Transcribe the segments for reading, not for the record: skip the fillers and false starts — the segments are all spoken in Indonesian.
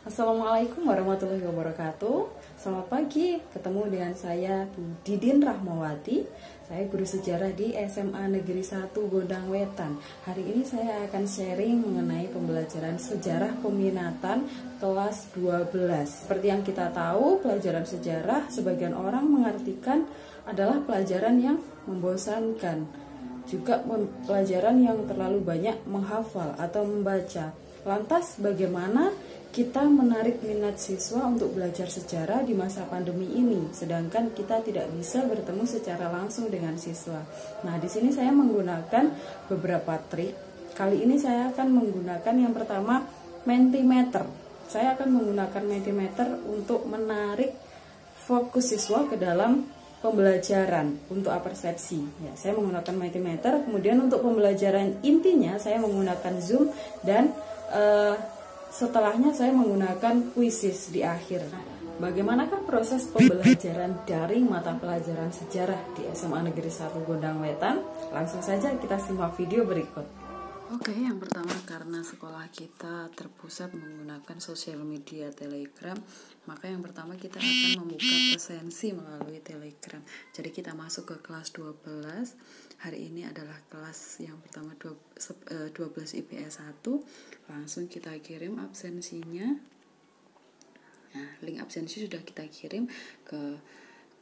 Assalamualaikum warahmatullahi wabarakatuh. Selamat pagi, ketemu dengan saya Bu Didin Rahmawati. Saya guru sejarah di SMA Negeri 1 Gondang Wetan. Hari ini saya akan sharing mengenai pembelajaran sejarah peminatan kelas 12. Seperti yang kita tahu, pelajaran sejarah sebagian orang mengartikan adalah pelajaran yang membosankan. Juga pelajaran yang terlalu banyak menghafal atau membaca. Lantas bagaimana kita menarik minat siswa untuk belajar sejarah di masa pandemi ini, sedangkan kita tidak bisa bertemu secara langsung dengan siswa. Nah, di sini saya menggunakan beberapa trik. Kali ini saya akan menggunakan yang pertama Mentimeter. Saya akan menggunakan Mentimeter untuk menarik fokus siswa ke dalam pembelajaran untuk apersepsi. Ya, saya menggunakan Mentimeter. Kemudian untuk pembelajaran intinya saya menggunakan Zoom dan setelahnya saya menggunakan kuisis di akhir. Bagaimanakah proses pembelajaran daring mata pelajaran sejarah di SMA Negeri 1 Gondang Wetan? Langsung saja kita simak video berikut. Oke, yang pertama karena sekolah kita terpusat menggunakan sosial media Telegram, maka yang pertama kita akan membuka presensi melalui Telegram. Jadi kita masuk ke kelas 12. Hari ini adalah kelas yang pertama 12 IPS 1. Langsung kita kirim absensinya. Nah, link absensi sudah kita kirim ke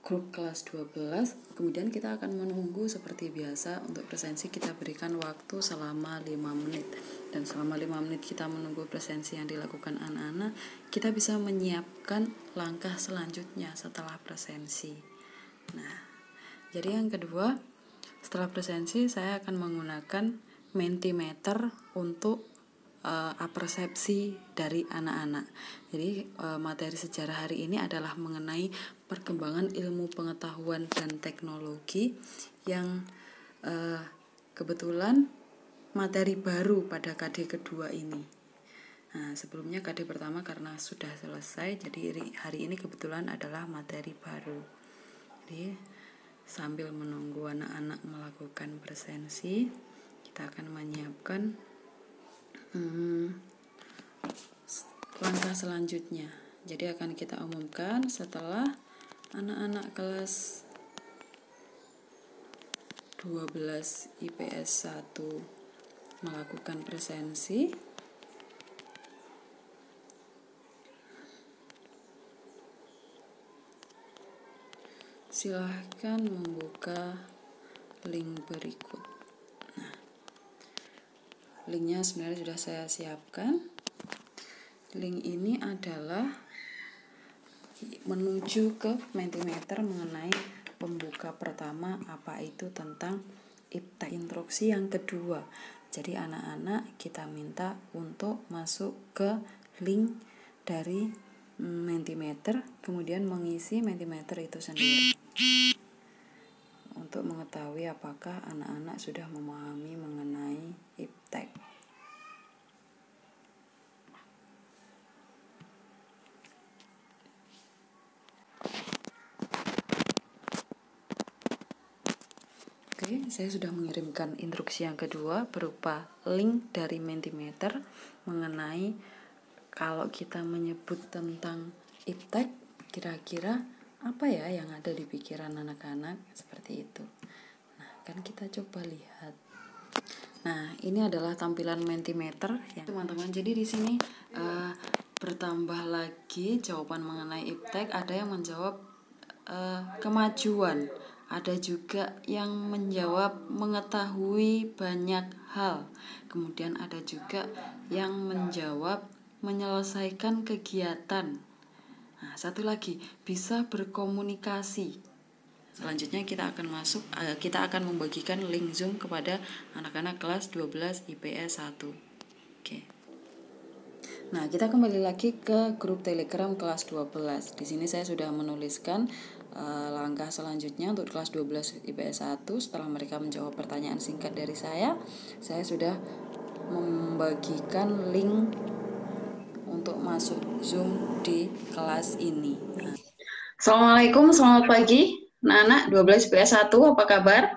grup kelas 12. Kemudian kita akan menunggu seperti biasa. Untuk presensi kita berikan waktu selama 5 menit. Dan selama 5 menit kita menunggu presensi yang dilakukan anak-anak, kita bisa menyiapkan langkah selanjutnya setelah presensi. Nah, jadi yang kedua, setelah presensi saya akan menggunakan Mentimeter untuk apersepsi dari anak-anak. Jadi materi sejarah hari ini adalah mengenai perkembangan ilmu pengetahuan dan teknologi yang kebetulan materi baru pada KD kedua ini. Nah, sebelumnya KD pertama karena sudah selesai, jadi hari ini kebetulan adalah materi baru. Jadi sambil menunggu anak-anak melakukan presensi, kita akan menyiapkan langkah selanjutnya. Jadi akan kita umumkan setelah anak-anak kelas 12 IPS 1 melakukan presensi. Silahkan membuka link berikut. Linknya sebenarnya sudah saya siapkan. Link ini adalah menuju ke Mentimeter mengenai pembuka pertama, apa itu tentang IPTEK, instruksi yang kedua. Jadi anak-anak kita minta untuk masuk ke link dari Mentimeter, kemudian mengisi Mentimeter itu sendiri untuk mengetahui apakah anak-anak sudah memahami mengenai IPTEK. Oke, saya sudah mengirimkan instruksi yang kedua berupa link dari Mentimeter mengenai kalau kita menyebut tentang IPTEK, kira-kira apa ya yang ada di pikiran anak-anak, seperti itu. Nah, kan kita coba lihat. Nah, ini adalah tampilan Mentimeter ya, teman-teman. Jadi di sini bertambah lagi jawaban mengenai IPTEK. Ada yang menjawab kemajuan, ada juga yang menjawab mengetahui banyak hal. Kemudian ada juga yang menjawab menyelesaikan kegiatan. Nah, satu lagi, bisa berkomunikasi. Selanjutnya kita akan membagikan link Zoom kepada anak-anak kelas 12 IPS 1. Oke. Nah, kita kembali lagi ke grup Telegram kelas 12. Di sini saya sudah menuliskan langkah selanjutnya untuk kelas 12 IPS 1. Setelah mereka menjawab pertanyaan singkat dari saya sudah membagikan link untuk masuk Zoom di kelas ini. Assalamualaikum, selamat pagi. Anak-anak 12 IPS 1, apa kabar?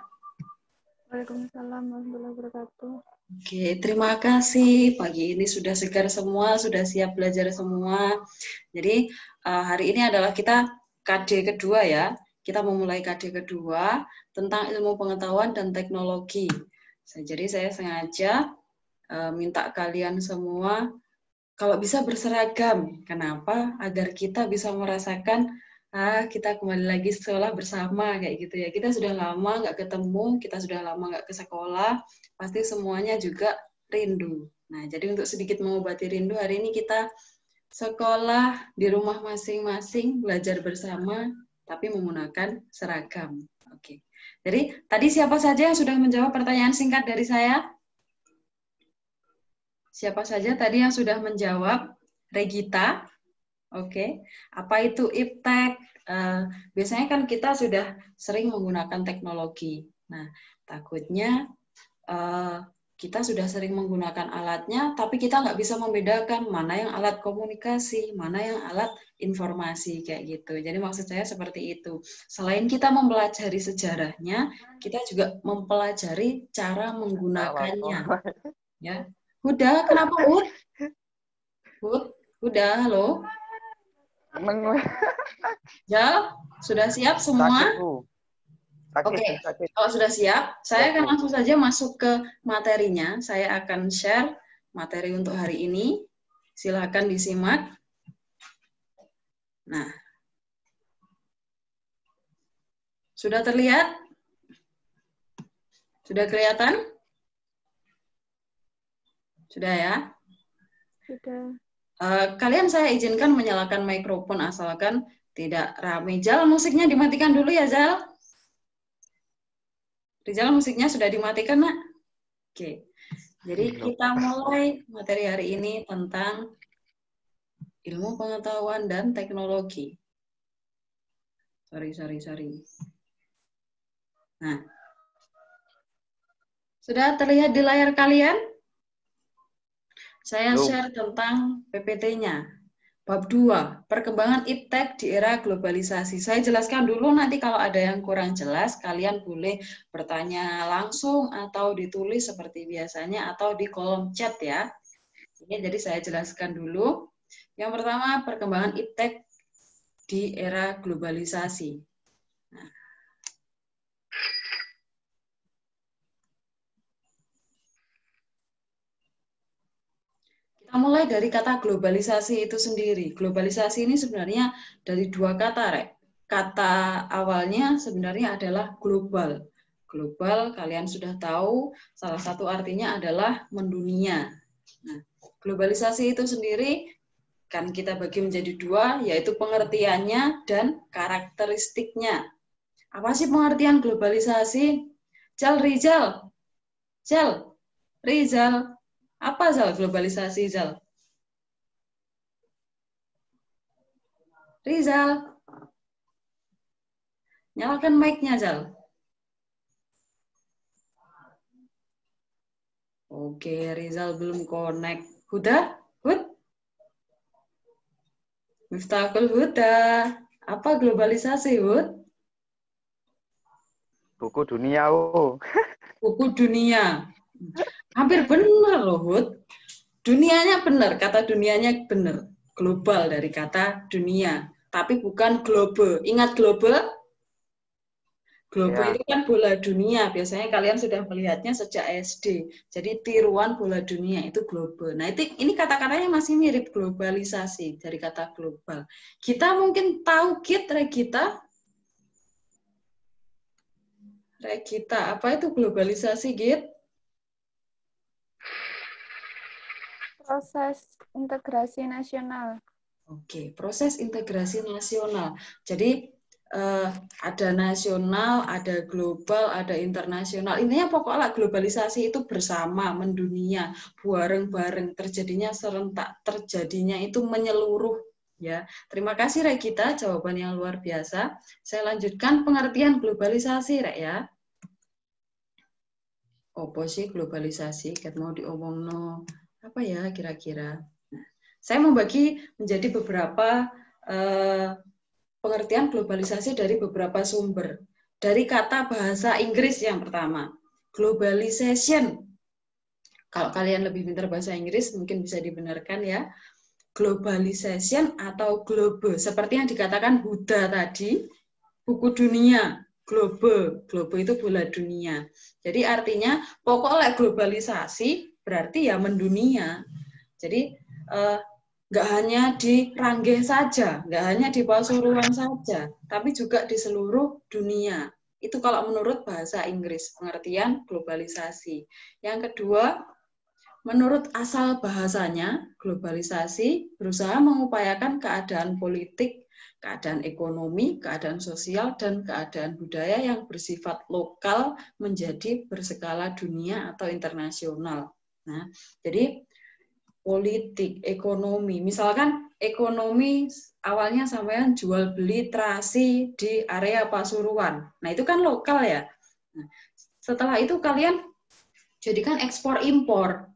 Waalaikumsalam warahmatullahi wabarakatuh. Oke, terima kasih. Pagi ini sudah segar semua, sudah siap belajar semua. Jadi hari ini adalah kita KD kedua ya. Kita memulai KD kedua tentang ilmu pengetahuan dan teknologi. Jadi saya sengaja minta kalian semua kalau bisa berseragam. Kenapa? Agar kita bisa merasakan kita kembali lagi sekolah bersama kayak gitu ya. Kita sudah lama nggak ketemu, kita sudah lama nggak ke sekolah, pasti semuanya juga rindu. Nah, jadi untuk sedikit mengobati rindu, hari ini kita sekolah di rumah masing-masing, belajar bersama, tapi menggunakan seragam. Oke. Jadi, tadi siapa saja yang sudah menjawab pertanyaan singkat dari saya? Siapa saja tadi yang sudah menjawab? Regita. Oke. Apa itu iptek? Biasanya kan kita sudah sering menggunakan teknologi. Nah, takutnya kita sudah sering menggunakan alatnya, tapi kita nggak bisa membedakan mana yang alat komunikasi, mana yang alat informasi, kayak gitu. Jadi maksud saya seperti itu. Selain kita mempelajari sejarahnya, kita juga mempelajari cara menggunakannya. Ya, Huda, kenapa Hud? Huda, halo. Jal, sudah siap semua? Oke, kalau sudah siap, saya akan langsung saja masuk ke materinya. Saya akan share materi untuk hari ini. Silakan disimak. Nah, sudah terlihat? Sudah kelihatan? Sudah ya? Sudah. Kalian saya izinkan menyalakan mikrofon asalkan tidak ramai. Jal, musiknya dimatikan dulu ya, Jal. Rizal, musiknya sudah dimatikan, nak? Oke. Jadi kita mulai materi hari ini tentang ilmu pengetahuan dan teknologi. Sorry. Nah, sudah terlihat di layar kalian? Saya share tentang PPT-nya. Bab 2, perkembangan iptek di era globalisasi. Saya jelaskan dulu, nanti kalau ada yang kurang jelas, kalian boleh bertanya langsung atau ditulis seperti biasanya atau di kolom chat ya. Jadi saya jelaskan dulu. Yang pertama, perkembangan iptek di era globalisasi. Nah, kita mulai dari kata globalisasi itu sendiri. Globalisasi ini sebenarnya dari dua kata, Rek. Kata awalnya sebenarnya adalah global. Global, kalian sudah tahu, salah satu artinya adalah mendunia. Nah, globalisasi itu sendiri kan kita bagi menjadi dua, yaitu pengertiannya dan karakteristiknya. Apa sih pengertian globalisasi? Rizal. Apa Zal globalisasi, Zal? Rizal. Nyalakan mic-nya, Zal. Oke, Rizal belum connect. Huda? Hud? Miftahul Huda. Apa globalisasi, Hud? Buku dunia, Buku dunia. Hampir benar loh, Hud. Dunianya benar, kata dunianya benar. Global dari kata dunia. Tapi bukan globe. Ingat globe? Globe ya. itu kan bola dunia. Biasanya kalian sudah melihatnya sejak SD. Jadi tiruan bola dunia itu globe. Nah, ini kata-katanya masih mirip globalisasi dari kata global. Kita mungkin tahu Regita? Regita, apa itu globalisasi, Git? Proses integrasi nasional. Oke, proses integrasi nasional. Jadi ada nasional, ada global, ada internasional. Intinya pokoknya globalisasi itu bersama, mendunia, bareng-bareng, terjadinya serentak, terjadinya itu menyeluruh. Ya, terima kasih Regita, jawaban yang luar biasa. Saya lanjutkan pengertian globalisasi, Rek ya. Apa sih globalisasi? Ket mau diomong no apa ya kira-kira? Nah, saya membagi menjadi beberapa pengertian globalisasi dari beberapa sumber. Dari kata bahasa Inggris yang pertama, globalization. Kalau kalian lebih pintar bahasa Inggris, mungkin bisa dibenarkan ya. Globalization atau globe. Seperti yang dikatakan Huda tadi, buku dunia, globe. Globe itu bola dunia. Jadi artinya, pokoknya globalisasi berarti ya mendunia. Jadi, nggak hanya di Rangge saja, nggak hanya di Pasuruan saja, tapi juga di seluruh dunia. Itu kalau menurut bahasa Inggris, pengertian globalisasi. Yang kedua, menurut asal bahasanya, globalisasi berusaha mengupayakan keadaan politik, keadaan ekonomi, keadaan sosial, dan keadaan budaya yang bersifat lokal menjadi berskala dunia atau internasional. Nah, jadi politik, ekonomi, misalkan ekonomi awalnya sampean jual beli terasi di area Pasuruan. Nah, itu kan lokal ya. Nah, setelah itu kalian jadikan ekspor impor.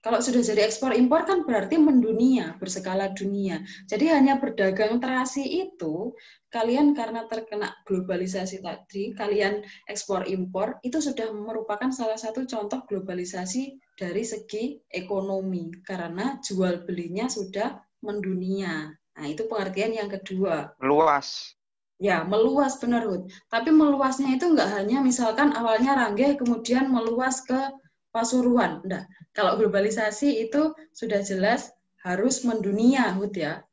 Kalau sudah jadi ekspor impor kan berarti mendunia, berskala dunia. Jadi hanya berdagang terasi itu, kalian karena terkena globalisasi tadi, kalian ekspor impor, itu sudah merupakan salah satu contoh globalisasi dari segi ekonomi. Karena jual belinya sudah mendunia. Nah, itu pengertian yang kedua. Luas. Ya, meluas benar, Hud. Tapi meluasnya itu nggak hanya misalkan awalnya Rangge, kemudian meluas ke Pasuruan. Enggak. Kalau globalisasi itu sudah jelas harus mendunia, Hud ya.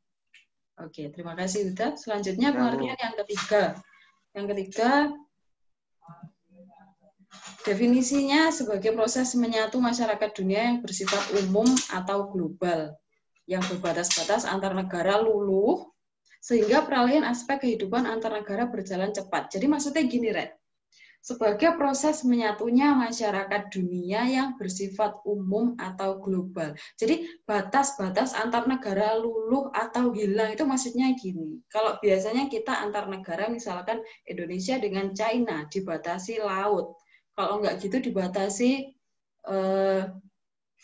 Oke, terima kasih, Huda. Selanjutnya pengertian yang ketiga. Yang ketiga, definisinya sebagai proses menyatu masyarakat dunia yang bersifat umum atau global, yang berbatas-batas antar negara luluh, sehingga peralihan aspek kehidupan antar negara berjalan cepat. Jadi maksudnya gini, Red. Sebagai proses menyatunya masyarakat dunia yang bersifat umum atau global. Jadi batas-batas antar negara luluh atau hilang itu maksudnya gini. Kalau biasanya kita antar negara, misalkan Indonesia dengan China dibatasi laut. Kalau enggak gitu dibatasi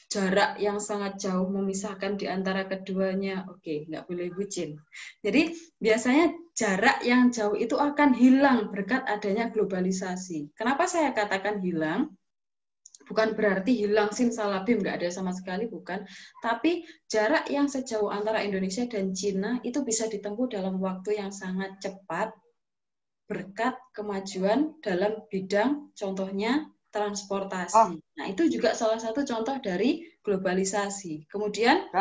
jarak yang sangat jauh memisahkan di antara keduanya. Oke, nggak boleh bucin. Jadi biasanya jarak yang jauh itu akan hilang berkat adanya globalisasi. Kenapa saya katakan hilang? Bukan berarti hilang simsalabim, nggak ada sama sekali, bukan. Tapi jarak yang sejauh antara Indonesia dan Cina itu bisa ditempuh dalam waktu yang sangat cepat berkat kemajuan dalam bidang, contohnya transportasi. Nah, itu juga salah satu contoh dari globalisasi. Kemudian,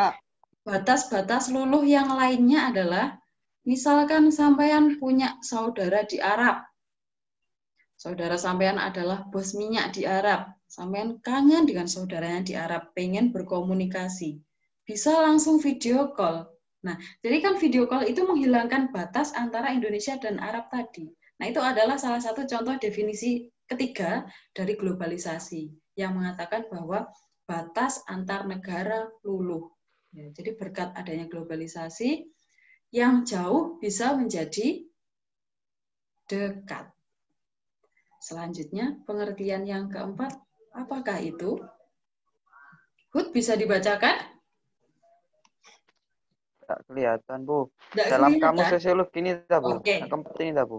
batas-batas luluh yang lainnya adalah, misalkan sampean punya saudara di Arab. Saudara sampean adalah bos minyak di Arab. Sampean kangen dengan saudaranya di Arab, pengen berkomunikasi. Bisa langsung video call. Nah, jadi kan video call itu menghilangkan batas antara Indonesia dan Arab tadi. Nah, itu adalah salah satu contoh definisi ketiga dari globalisasi yang mengatakan bahwa batas antar negara luluh. Ya, jadi berkat adanya globalisasi, yang jauh bisa menjadi dekat. Selanjutnya, pengertian yang keempat, apakah itu? Hud, bisa dibacakan? Tak kelihatan, Bu. Nggak Dalam kelihatan? kamus sosiologi ini, Bu. Oke. Keempat ini, Bu.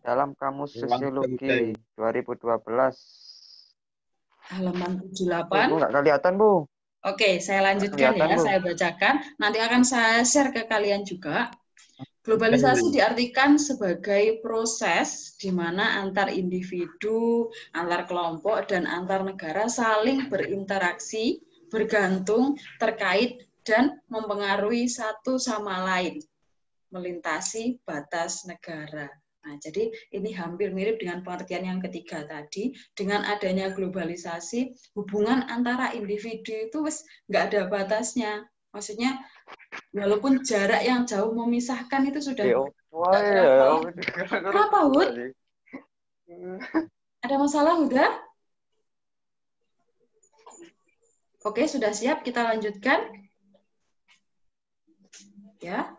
Dalam kamus sosiologi 2012. Halaman 78. Bu, nggak kelihatan, Bu. Oke, saya lanjutkan ya, Bu. saya bacakan. Nanti akan saya share ke kalian juga. Globalisasi diartikan sebagai proses di mana antar individu, antar kelompok, dan antar negara saling berinteraksi, bergantung, terkait, dan mempengaruhi satu sama lain, melintasi batas negara. Nah, jadi ini hampir mirip dengan pengertian yang ketiga tadi. Dengan adanya globalisasi, hubungan antara individu itu nggak ada batasnya. Maksudnya, walaupun jarak yang jauh memisahkan itu sudah Kenapa, Hud? Ada masalah, Huda? Oke, sudah siap, kita lanjutkan. Ya.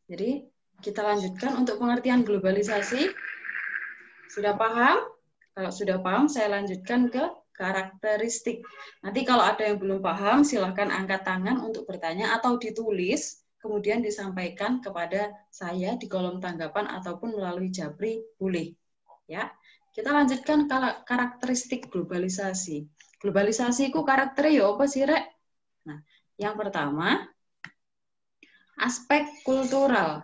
Jadi, kita lanjutkan untuk pengertian globalisasi. Sudah paham? Kalau sudah paham, saya lanjutkan ke karakteristik. Nanti kalau ada yang belum paham, silahkan angkat tangan untuk bertanya atau ditulis, kemudian disampaikan kepada saya di kolom tanggapan ataupun melalui Japri, boleh. Ya. Kita lanjutkan karakteristik globalisasi. Globalisasi itu karakternya ya apa sih, Rek? Nah, yang pertama, aspek kultural.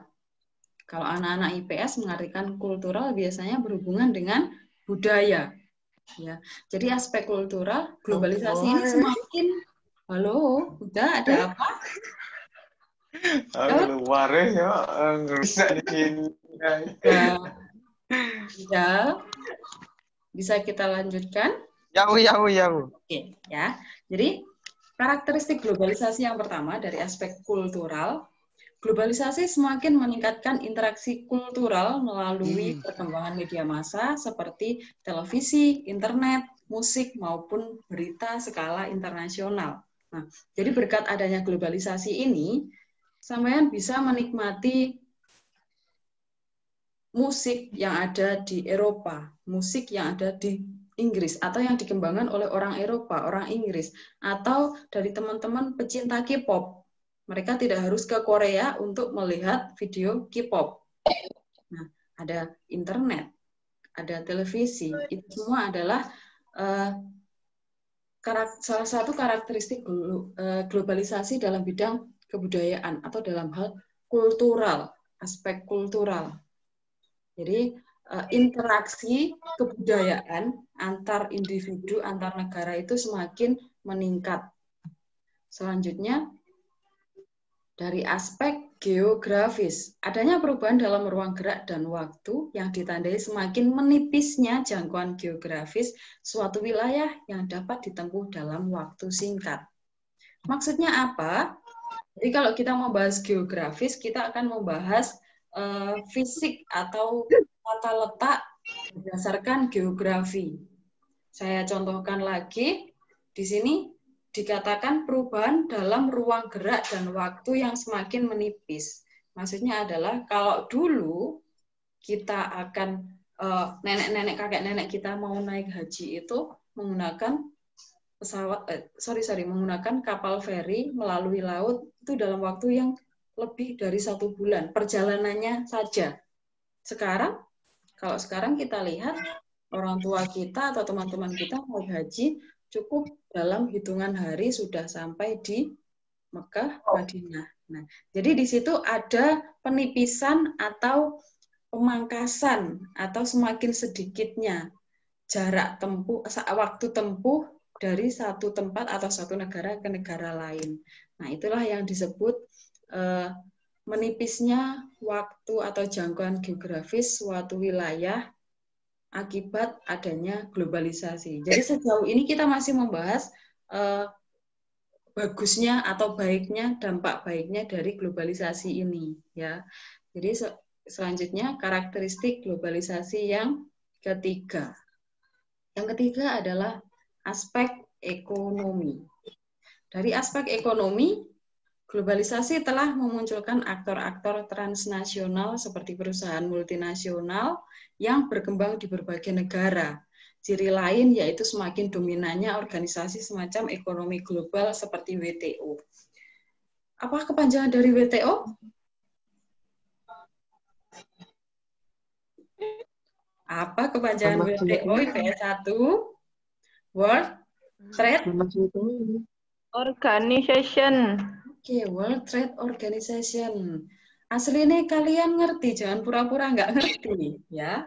Kalau anak-anak IPS mengartikan kultural biasanya berhubungan dengan budaya. Ya, jadi aspek kultural, globalisasi ini semakin, halo, udah ada apa? Keluar ya, ngerusak di sini. Ya, bisa kita lanjutkan? Ya, Bu, ya, Bu, ya, Bu. Oke, ya. Jadi karakteristik globalisasi yang pertama dari aspek kultural, globalisasi semakin meningkatkan interaksi kultural melalui perkembangan media massa seperti televisi, internet, musik, maupun berita skala internasional. Nah, jadi berkat adanya globalisasi ini, sampean bisa menikmati musik yang ada di Eropa, musik yang ada di Inggris, atau yang dikembangkan oleh orang Eropa, orang Inggris, atau dari teman-teman pecinta K-pop. Mereka tidak harus ke Korea untuk melihat video K-pop. Nah, ada internet, ada televisi, itu semua adalah salah satu karakteristik globalisasi dalam bidang kebudayaan atau dalam hal kultural, aspek kultural. Jadi interaksi kebudayaan antar individu, antar negara itu semakin meningkat. Selanjutnya, dari aspek geografis, adanya perubahan dalam ruang gerak dan waktu yang ditandai semakin menipisnya jangkauan geografis suatu wilayah yang dapat ditempuh dalam waktu singkat. Maksudnya apa? Jadi kalau kita membahas geografis, kita akan membahas fisik atau tata letak berdasarkan geografi. Saya contohkan lagi, di sini dikatakan perubahan dalam ruang gerak dan waktu yang semakin menipis. Maksudnya adalah kalau dulu kita akan nenek-nenek, kakek nenek kita mau naik haji itu menggunakan menggunakan kapal feri melalui laut itu dalam waktu yang lebih dari 1 bulan perjalanannya saja. Kalau sekarang kita lihat orang tua kita atau teman-teman kita mau haji cukup dalam hitungan hari sudah sampai di Mekah, Madinah. Nah, jadi di situ ada penipisan atau pemangkasan atau semakin sedikitnya jarak tempuh, waktu tempuh dari satu tempat atau satu negara ke negara lain. Nah, itulah yang disebut menipisnya waktu atau jangkauan geografis suatu wilayah akibat adanya globalisasi. Jadi sejauh ini kita masih membahas bagusnya atau baiknya, dampak baiknya dari globalisasi ini, ya. Jadi selanjutnya karakteristik globalisasi yang ketiga. Yang ketiga adalah aspek ekonomi. Dari aspek ekonomi, globalisasi telah memunculkan aktor-aktor transnasional seperti perusahaan multinasional yang berkembang di berbagai negara. Ciri lain yaitu semakin dominannya organisasi semacam ekonomi global seperti WTO. Apa kepanjangan dari WTO? Apa kepanjangan WTO IPS 1? World Trade Organization. Oke, World Trade Organization. Aslinya kalian ngerti, jangan pura-pura nggak ngerti, ya.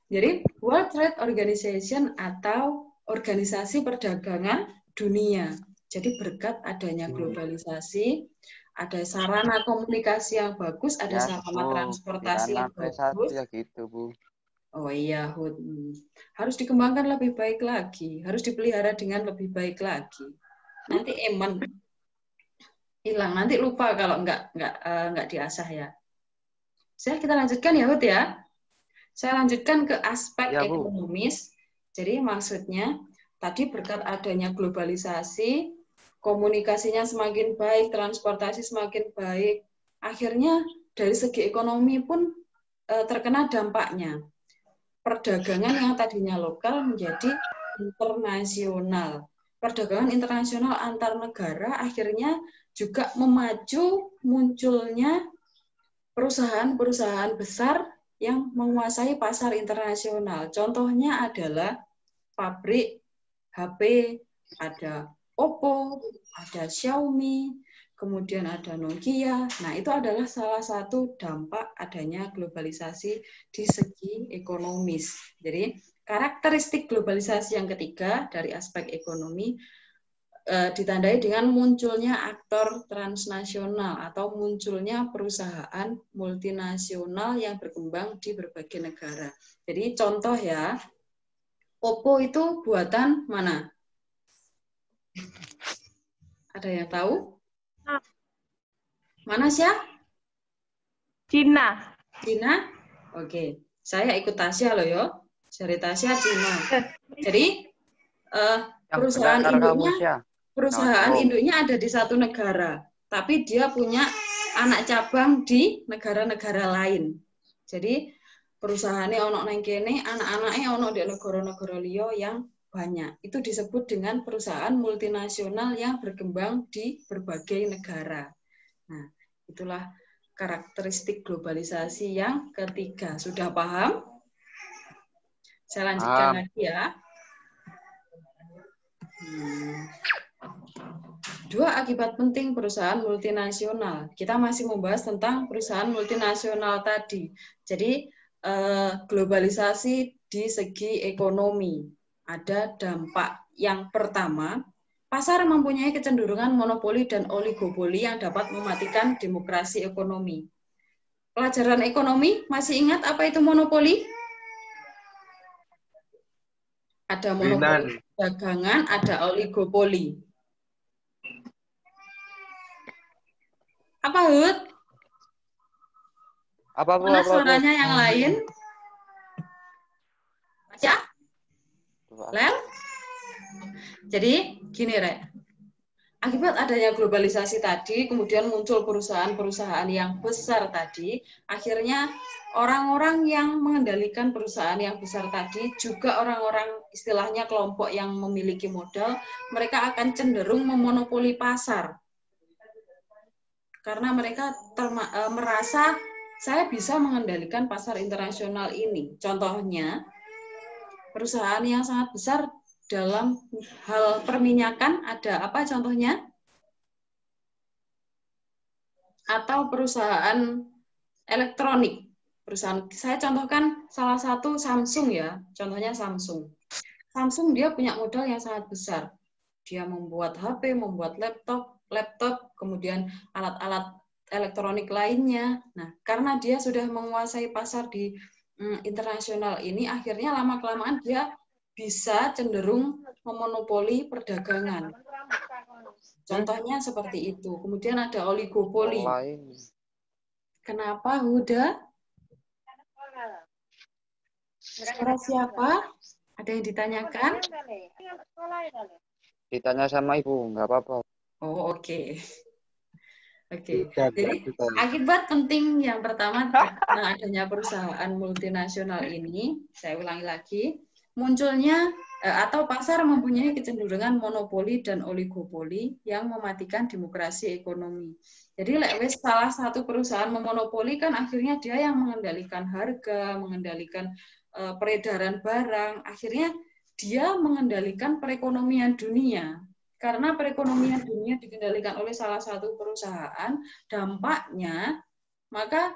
Jadi World Trade Organization atau Organisasi Perdagangan Dunia. Jadi berkat adanya globalisasi, ada sarana komunikasi yang bagus, ada sarana transportasi yang bagus. Ya gitu, Bu. Oh iya, Hud. Harus dikembangkan lebih baik lagi, harus dipelihara dengan lebih baik lagi. Nanti hilang, nanti lupa kalau nggak diasah ya. Kita lanjutkan ya, Hud ya. Saya lanjutkan ke aspek ekonomis. Jadi maksudnya tadi berkat adanya globalisasi, komunikasinya semakin baik, transportasi semakin baik. Akhirnya dari segi ekonomi pun terkena dampaknya. Perdagangan yang tadinya lokal menjadi internasional. Perdagangan internasional antar negara akhirnya juga memacu munculnya perusahaan-perusahaan besar yang menguasai pasar internasional. Contohnya adalah pabrik HP, ada Oppo, ada Xiaomi, kemudian ada Nokia. Nah, itu adalah salah satu dampak adanya globalisasi di segi ekonomis. Jadi, karakteristik globalisasi yang ketiga dari aspek ekonomi ditandai dengan munculnya aktor transnasional atau munculnya perusahaan multinasional yang berkembang di berbagai negara. Jadi contoh ya, Oppo itu buatan mana? Ada yang tahu? Mana sih? Cina. Cina? Oke, saya ikut Tasya loh yo. Dari Tasya Cina. Jadi perusahaan induknya ada di satu negara, tapi dia punya anak cabang di negara-negara lain. Jadi perusahaannya ono nang kene, anak-anaknya ono di negara-negara liya yang banyak. Itu disebut dengan perusahaan multinasional yang berkembang di berbagai negara. Nah, itulah karakteristik globalisasi yang ketiga. Sudah paham? Saya lanjutkan lagi ya. Dua akibat penting perusahaan multinasional. Kita masih membahas tentang perusahaan multinasional tadi. Jadi globalisasi di segi ekonomi. Ada dampak yang pertama, pasar mempunyai kecenderungan monopoli dan oligopoli yang dapat mematikan demokrasi ekonomi. Pelajaran ekonomi, masih ingat apa itu monopoli? Ada monopoli dagangan, ada oligopoli. Apa, Hud? Mana suaranya yang lain? Baca? Lel? Jadi, gini, Rek. Akibat adanya globalisasi tadi, kemudian muncul perusahaan-perusahaan yang besar tadi, akhirnya orang-orang yang mengendalikan perusahaan yang besar tadi, juga orang-orang istilahnya kelompok yang memiliki modal, mereka akan cenderung memonopoli pasar. Karena mereka merasa saya bisa mengendalikan pasar internasional ini. Contohnya, perusahaan yang sangat besar dalam hal perminyakan ada apa contohnya? Atau perusahaan elektronik. Perusahaan saya contohkan salah satu Samsung ya, contohnya Samsung. Samsung dia punya modal yang sangat besar. Dia membuat HP, membuat laptop, kemudian alat-alat elektronik lainnya. Nah, karena dia sudah menguasai pasar di internasional ini, akhirnya lama-kelamaan dia bisa cenderung memonopoli perdagangan. Contohnya seperti itu. Kemudian ada oligopoli. Kenapa, Huda? Suara siapa? Ada yang ditanyakan? Ditanya sama ibu, nggak apa-apa. Oh, oke. Oke. Jadi akibat penting yang pertama karena adanya perusahaan multinasional ini, saya ulangi lagi, munculnya atau pasar mempunyai kecenderungan monopoli dan oligopoli yang mematikan demokrasi ekonomi. Jadi wis salah satu perusahaan memonopoli kan akhirnya dia yang mengendalikan harga, mengendalikan peredaran barang, akhirnya dia mengendalikan perekonomian dunia. Karena perekonomian dunia dikendalikan oleh salah satu perusahaan, dampaknya maka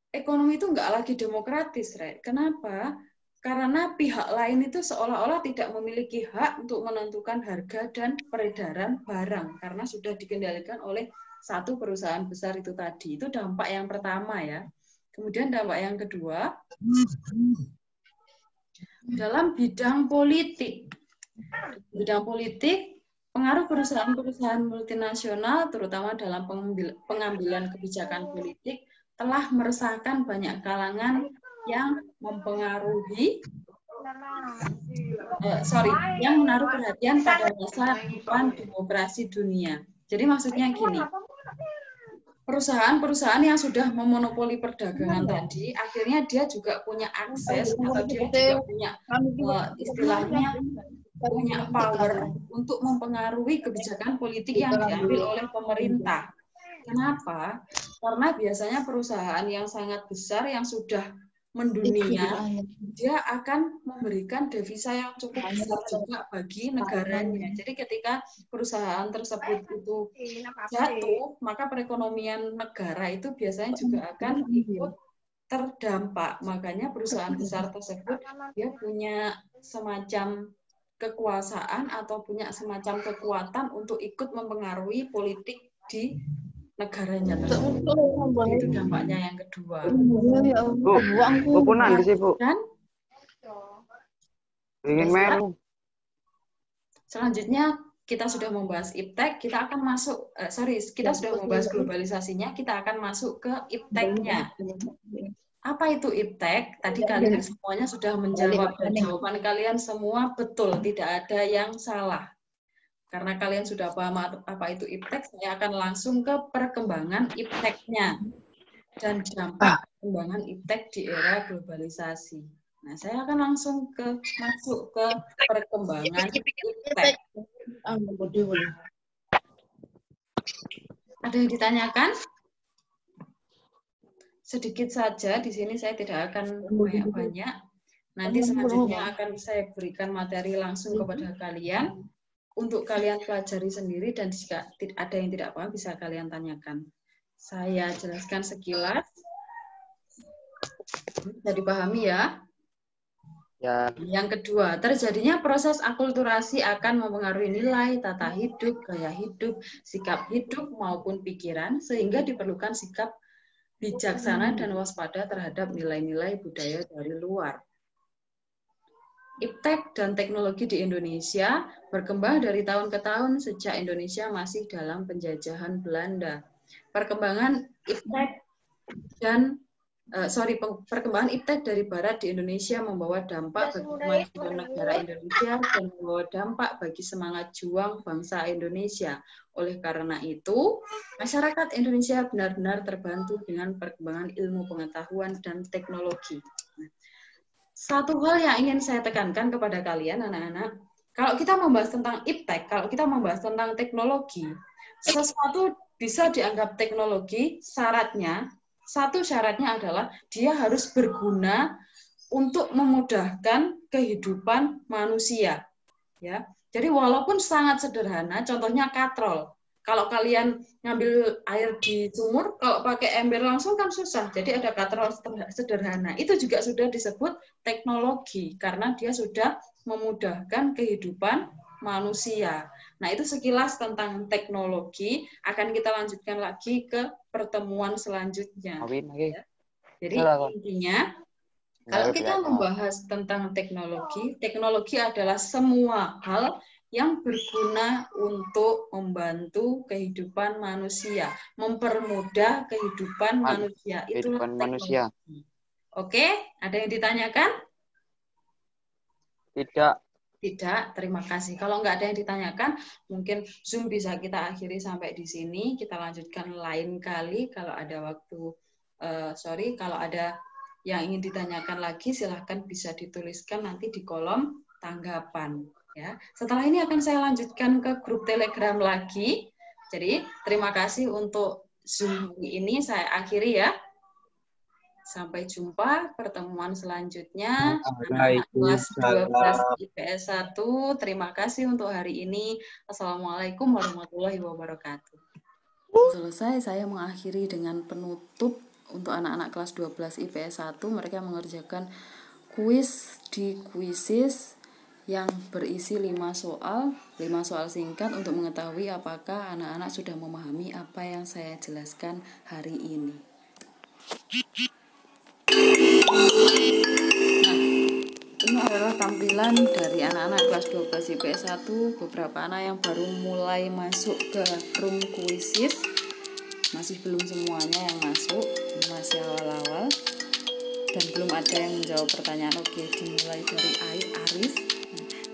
ekonomi itu nggak lagi demokratis, Rek. Kenapa? Karena pihak lain itu seolah-olah tidak memiliki hak untuk menentukan harga dan peredaran barang karena sudah dikendalikan oleh satu perusahaan besar itu tadi. Itu dampak yang pertama ya. Kemudian dampak yang kedua, dalam bidang politik. Bidang politik, pengaruh perusahaan-perusahaan multinasional terutama dalam pengambilan kebijakan politik telah meresahkan banyak kalangan yang mempengaruhi yang menaruh perhatian pada masa depan demokrasi dunia. Jadi maksudnya gini, perusahaan-perusahaan yang sudah memonopoli perdagangan tadi, akhirnya dia juga punya akses atau dia juga punya istilahnya punya power untuk mempengaruhi kebijakan politik yang diambil oleh pemerintah. Kenapa? Karena biasanya perusahaan yang sangat besar yang sudah mendunia, dia akan memberikan devisa yang cukup besar juga bagi negaranya. Jadi ketika perusahaan tersebut itu jatuh, maka perekonomian negara itu biasanya juga akan ikut terdampak. Makanya perusahaan besar tersebut dia punya semacam kekuasaan atau punya semacam kekuatan untuk ikut mempengaruhi politik di negaranya tersebut. Itu dampaknya yang kedua. Bu pun nanti sih, Bu. Dan Ingin melu. selanjutnya kita sudah membahas iptek, kita akan masuk, kita sudah membahas globalisasinya, kita akan masuk ke ipteknya. Apa itu iptek? Tadi kalian semuanya sudah menjawab dan jawaban kalian semua betul, tidak ada yang salah. Karena kalian sudah paham apa itu iptek, saya akan langsung ke perkembangan ipteknya dan dampak perkembangan iptek di era globalisasi. Nah, saya akan langsung masuk ke perkembangan iptek. Ada yang ditanyakan? Sedikit saja, di sini saya tidak akan banyak-banyak. Nanti selanjutnya akan saya berikan materi langsung kepada kalian untuk kalian pelajari sendiri, dan jika ada yang tidak paham bisa kalian tanyakan. Saya jelaskan sekilas. Bisa dipahami ya? Ya. Yang kedua, terjadinya proses akulturasi akan mempengaruhi nilai, tata hidup, gaya hidup, sikap hidup maupun pikiran, sehingga diperlukan sikap bijaksana dan waspada terhadap nilai-nilai budaya dari luar. Iptek dan teknologi di Indonesia berkembang dari tahun ke tahun sejak Indonesia masih dalam penjajahan Belanda. Perkembangan iptek dari Barat di Indonesia membawa dampak bagi kemajuan negara Indonesia dan membawa dampak bagi semangat juang bangsa Indonesia. Oleh karena itu, masyarakat Indonesia benar-benar terbantu dengan perkembangan ilmu pengetahuan dan teknologi. Satu hal yang ingin saya tekankan kepada kalian, anak-anak, kalau kita membahas tentang iptek, kalau kita membahas tentang teknologi, sesuatu bisa dianggap teknologi, satu syaratnya adalah dia harus berguna untuk memudahkan kehidupan manusia. Ya, jadi walaupun sangat sederhana, contohnya katrol. Kalau kalian ngambil air di sumur, kalau pakai ember langsung kan susah. Jadi ada katrol sederhana. Itu juga sudah disebut teknologi, karena dia sudah memudahkan kehidupan manusia. Nah, itu sekilas tentang teknologi. Akan kita lanjutkan lagi ke pertemuan selanjutnya. Ya. Jadi intinya, kalau kita membahas tentang teknologi, teknologi adalah semua hal yang berguna untuk membantu kehidupan manusia, mempermudah kehidupan manusia. Itulah teknologi. Oke, ada yang ditanyakan? Tidak, terima kasih. Kalau nggak ada yang ditanyakan, mungkin Zoom bisa kita akhiri sampai di sini. Kita lanjutkan lain kali. Kalau ada waktu, kalau ada yang ingin ditanyakan lagi, silahkan bisa dituliskan nanti di kolom tanggapan. Ya. Setelah ini akan saya lanjutkan ke grup Telegram lagi. Jadi terima kasih untuk Zoom ini, saya akhiri ya. Sampai jumpa pertemuan selanjutnya. Anak kelas 12 IPS 1, terima kasih untuk hari ini. Assalamualaikum warahmatullahi wabarakatuh. Selesai, saya mengakhiri dengan penutup untuk anak-anak kelas 12 IPS 1. Mereka mengerjakan kuis di Quizizz yang berisi 5 soal singkat untuk mengetahui apakah anak-anak sudah memahami apa yang saya jelaskan hari ini. Nah, ini adalah tampilan dari anak-anak kelas 12 IPS 1, beberapa anak yang baru mulai masuk ke room Quizizz. Masih belum semuanya yang masuk, masih awal-awal. Dan belum ada yang menjawab pertanyaan. Oke, dimulai dari Aris.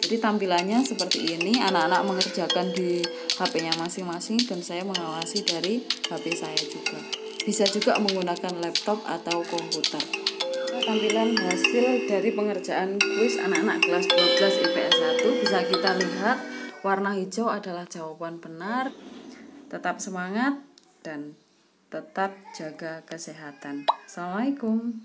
Jadi tampilannya seperti ini, anak-anak mengerjakan di HP-nya masing-masing dan saya mengawasi dari HP saya juga. Bisa juga menggunakan laptop atau komputer. Tampilan hasil dari pengerjaan kuis anak-anak kelas 12 IPS 1 bisa kita lihat warna hijau adalah jawaban benar. Tetap semangat dan tetap jaga kesehatan. Assalamualaikum.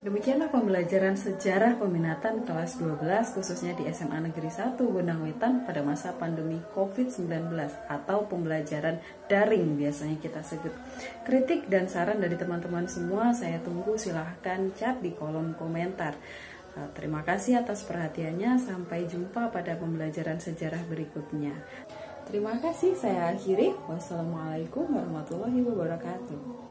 Demikianlah pembelajaran sejarah peminatan kelas 12 khususnya di SMA Negeri 1 Gondang Wetan pada masa pandemi COVID-19 atau pembelajaran daring biasanya kita sebut. Kritik dan saran dari teman-teman semua saya tunggu, silahkan chat di kolom komentar. Terima kasih atas perhatiannya, sampai jumpa pada pembelajaran sejarah berikutnya. Terima kasih, saya akhiri. Wassalamualaikum warahmatullahi wabarakatuh.